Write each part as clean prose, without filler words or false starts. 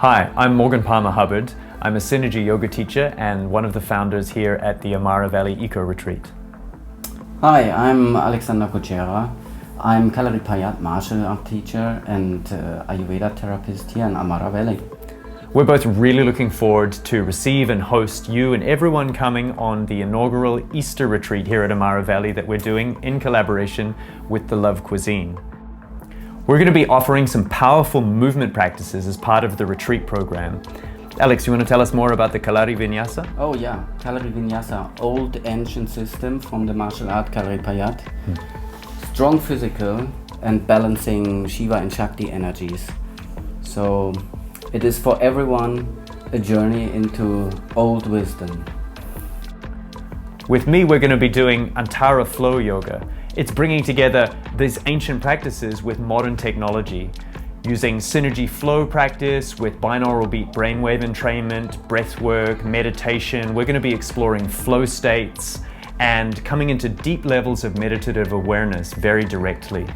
Hi, I'm Morgan Palmer Hubbard. I'm a Synergy yoga teacher and one of the founders here at the Amara Valley Eco Retreat. Hi, I'm Alexander Kutschera. I'm Kaleriya martial art teacher and Ayurveda therapist here in Amara Valley. We're both really looking forward to receive and host you and everyone coming on the inaugural Easter retreat here at Amara Valley that we're doing in collaboration with the Love Cuisine. We're going to be offering some powerful movement practices as part of the retreat program. Alex, you want to tell us more about the Kaleriya Vinyasa? Oh yeah, Kaleriya Vinyasa, old ancient system from the martial art Kaleriya. Strong physical and balancing Shiva and Shakti energies. So it is for everyone a journey into old wisdom. With me, we're going to be doing Antara Flow Yoga. It's bringing together these ancient practices with modern technology, using synergy flow practice with binaural beat brainwave entrainment, breath work, meditation. We're going to be exploring flow states and coming into deep levels of meditative awareness very directly.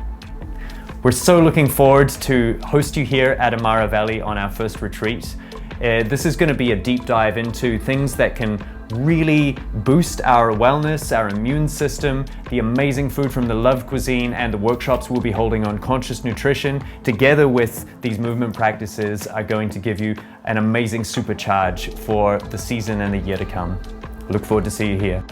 We're so looking forward to host you here at Amara Valley on our first retreat. This is going to be a deep dive into things that can really boost our wellness, our immune system, the amazing food from the Love Cuisine, and the workshops we'll be holding on conscious nutrition, together with these movement practices, are going to give you an amazing supercharge for the season and the year to come. Look forward to see you here.